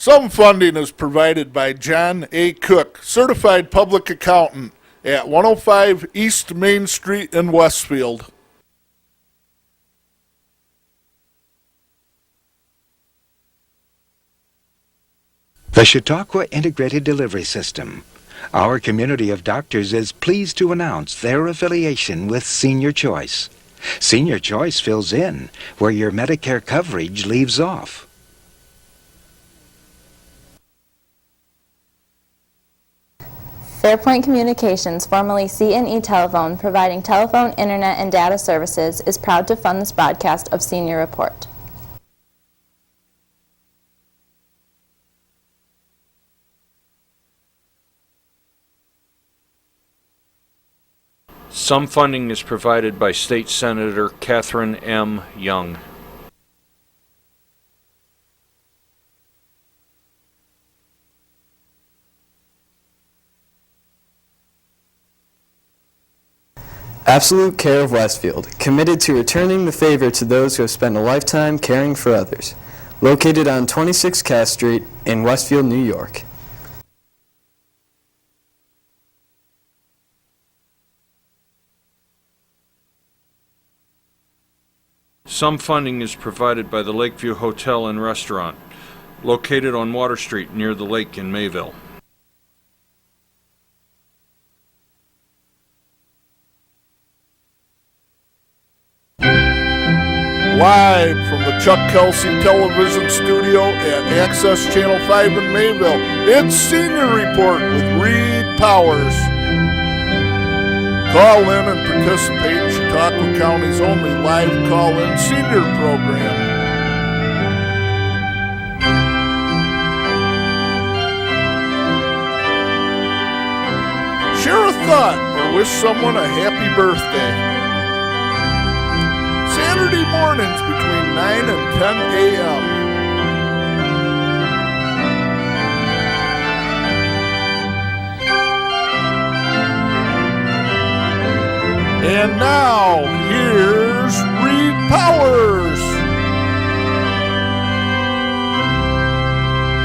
Some funding is provided by John A. Cook, Certified Public Accountant at 105 East Main Street in Westfield. The Chautauqua Integrated Delivery System. Our community of doctors is pleased to announce their affiliation with Senior Choice. Senior Choice fills in where your Medicare coverage leaves off. Fairpoint Communications, formerly C&E Telephone, providing telephone, internet, and data services, is proud to fund this broadcast of Senior Report. Some funding is provided by State Senator Catherine M. Young. Absolute Care of Westfield, committed to returning the favor to those who have spent a lifetime caring for others. Located on 26 Cass Street in Westfield, New York. Some funding is provided by the Lakeview Hotel and Restaurant, located on Water Street near the lake in Mayville. Live from the Chuck Kelsey Television Studio at Access Channel 5 in Mayville, it's Senior Report with Reed Powers. Call in and participate in Chautauqua County's only live call-in senior program. Share a thought or wish someone a happy birthday. Saturday mornings between 9 and 10 a.m. And now, here's Reed Powers.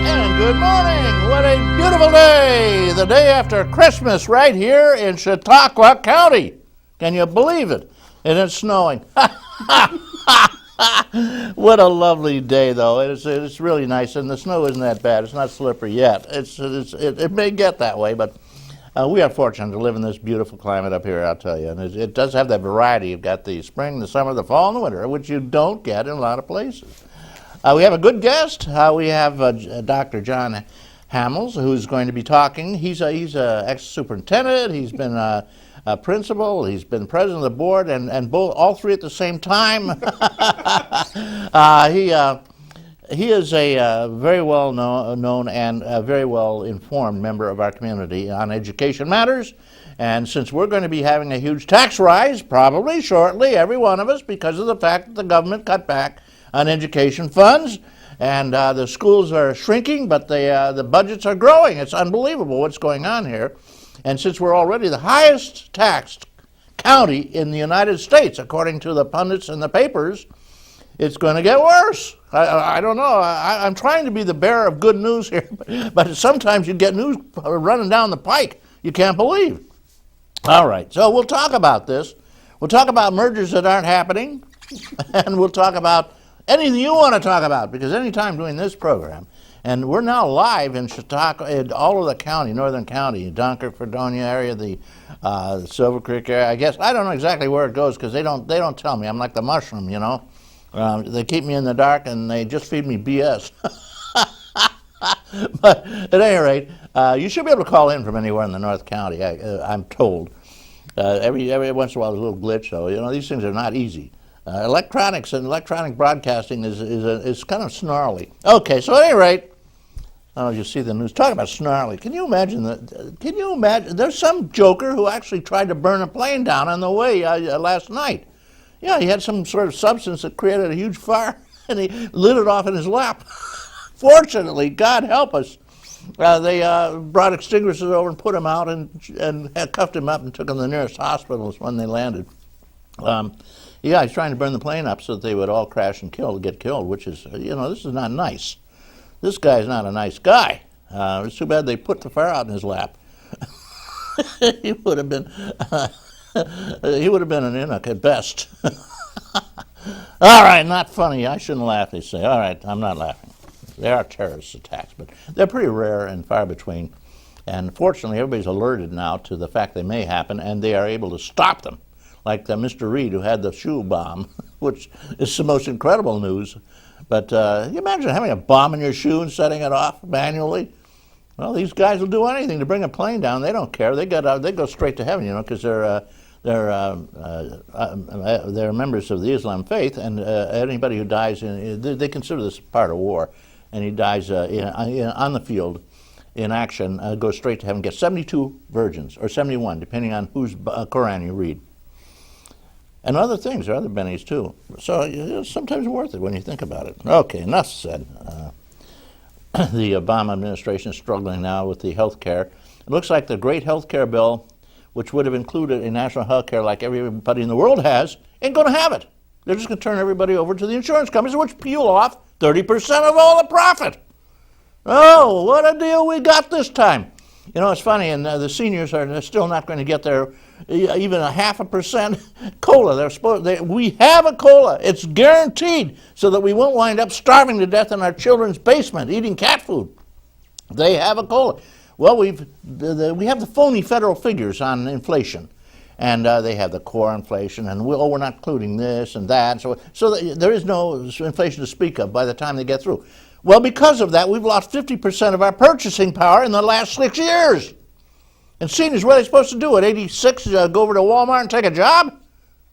And good morning. What a beautiful day. The day after Christmas right here in Chautauqua County. Can you believe it? And it's snowing. What a lovely day, though. It's really nice, and the snow isn't that bad. It's not slippery yet. It may get that way, but we are fortunate to live in this beautiful climate up here, I'll tell you. And it does have that variety. You've got the spring, the summer, the fall, and the winter, which you don't get in a lot of places. We have a good guest. We have Dr. John Hamels, who's going to be talking. He's a ex-superintendent. He's been a principal. He's been president of the board, and all three at the same time. He is a very well known and a very well informed member of our community on education matters. And since we're going to be having a huge tax rise, probably shortly, every one of us, because of the fact that the government cut back on education funds, and the schools are shrinking, but the budgets are growing. It's unbelievable what's going on here. And since we're already the highest taxed county in the United States, according to the pundits in the papers, it's going to get worse. I don't know. I'm trying to be the bearer of good news here, but sometimes you get news running down the pike you can't believe. All right, so we'll talk about this. We'll talk about mergers that aren't happening, and we'll talk about anything you want to talk about, because anytime doing this program, and we're now live in Chautauqua, in all of the county, northern county, Dunkirk, Fredonia area, the Silver Creek area. I guess I don't know exactly where it goes because they don't tell me. I'm like the mushroom, you know. They keep me in the dark and they just feed me BS. But at any rate, you should be able to call in from anywhere in the North County. I'm told. Every once in a while, there's a little glitch, though. You know, these things are not easy. Electronics and electronic broadcasting is kind of snarly. Okay, so at any rate. Oh, you see the news. Talk about snarly. Can you imagine that? Can you imagine? There's some joker who actually tried to burn a plane down on the way last night. Yeah, he had some sort of substance that created a huge fire, and he lit it off in his lap. Fortunately, God help us, they brought extinguishers over and put him out and cuffed him up and took him to the nearest hospitals when they landed. He's trying to burn the plane up so that they would all crash and get killed, which is, this is not nice. This guy's not a nice guy. It's too bad they put the fire out in his lap. he would have been an eunuch at best. All right, not funny. I shouldn't laugh, they say. All right, I'm not laughing. There are terrorist attacks, but they're pretty rare and far between. And fortunately, everybody's alerted now to the fact they may happen, and they are able to stop them. Like Mr. Reed, who had the shoe bomb, which is the most incredible news. But you imagine having a bomb in your shoe and setting it off manually? Well, these guys will do anything to bring a plane down. They don't care. They go straight to heaven, because they're members of the Islam faith, and anybody who dies they consider this part of war, and he dies on the field in action goes straight to heaven, gets 72 virgins or 71, depending on whose Quran you read. And other things, there are other bennies too. So it's sometimes worth it when you think about it. Okay, enough said. The Obama administration is struggling now with the health care. It looks like the great health care bill, which would have included a national health care like everybody in the world has, ain't going to have it. They're just going to turn everybody over to the insurance companies, which peel off 30% of all the profit. Oh, what a deal we got this time. It's funny, and the seniors are still not going to get their even a 0.5% COLA. We have a COLA. It's guaranteed so that we won't wind up starving to death in our children's basement eating cat food. They have a COLA. Well, we have the phony federal figures on inflation, and they have the core inflation, and we're not including this and that. So there is no inflation to speak of by the time they get through. Well, because of that, we've lost 50% of our purchasing power in the last 6 years. And seniors, what are they supposed to do at 86? Go over to Walmart and take a job?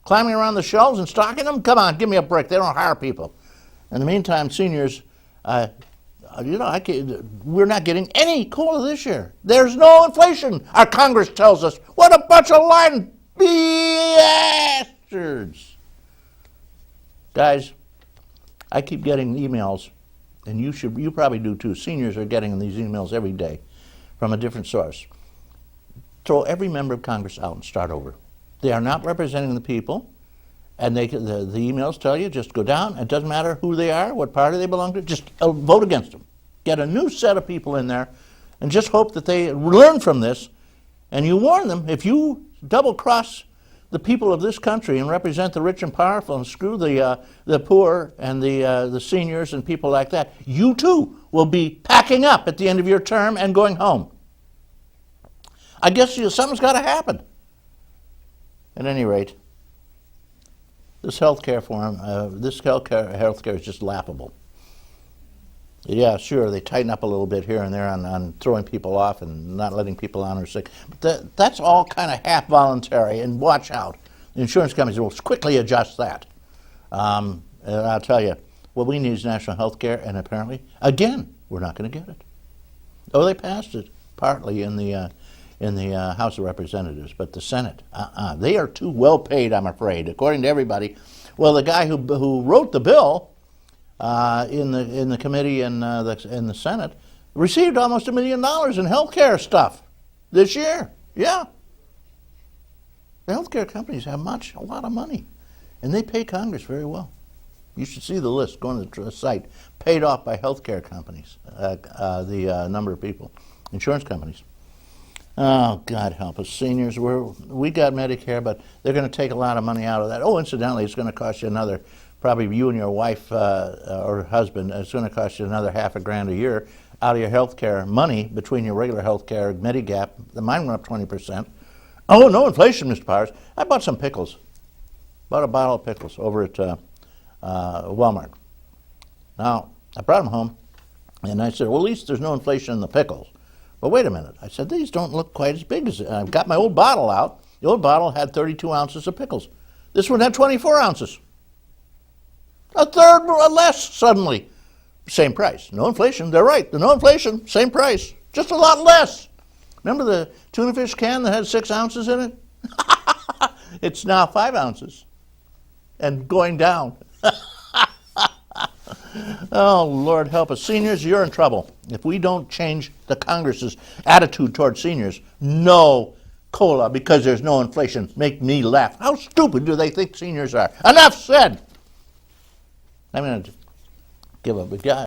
Climbing around the shelves and stocking them? Come on, give me a break. They don't hire people. In the meantime, seniors, we're not getting any COLA this year. There's no inflation. Our Congress tells us. What a bunch of lying bastards. Guys, I keep getting emails, and you probably do too. Seniors are getting these emails every day from a different source. Throw every member of Congress out and start over. They are not representing the people, and the emails tell you just go down. It doesn't matter who they are, what party they belong to, just vote against them. Get a new set of people in there, and just hope that they learn from this. And you warn them, if you double-cross the people of this country and represent the rich and powerful and screw the poor and the seniors and people like that, you too will be packing up at the end of your term and going home. I guess something's got to happen. At any rate, this health care is just laughable. Yeah, sure, they tighten up a little bit here and there on throwing people off and not letting people on who are sick. But that's all kind of half voluntary, and watch out. The insurance companies will quickly adjust that. And I'll tell you, what we need is national health care, and apparently, again, we're not going to get it. Oh, they passed it partly in the House of Representatives, but the Senate, they are too well paid, I'm afraid, according to everybody. Well, the guy who wrote the bill in the committee in the Senate received almost $1 million in health care stuff this year. Yeah. The health care companies have a lot of money, and they pay Congress very well. You should see the list. Go on the site. Paid off by health care companies, the number of people, insurance companies. Oh, God help us. Seniors, we got Medicare, but they're going to take a lot of money out of that. Oh, incidentally, it's going to cost you probably you and your wife or husband, it's going to cost you another $1,000 a year out of your health care money between your regular health care, Medigap. Mine went up 20%. Oh, no inflation, Mr. Powers. I bought some pickles. Bought a bottle of pickles over at Walmart. Now, I brought them home, and I said, well, at least there's no inflation in the pickles. But wait a minute. I said, these don't look quite as big as... I've got my old bottle out. The old bottle had 32 ounces of pickles. This one had 24 ounces. A third less suddenly. Same price. No inflation. They're right. No inflation. Same price. Just a lot less. Remember the tuna fish can that had 6 ounces in it? It's now 5 ounces. And going down. Oh, Lord help us. Seniors, you're in trouble. If we don't change the Congress's attitude toward seniors, no COLA because there's no inflation. Make me laugh. How stupid do they think seniors are? Enough said. I'm going to give up a guy.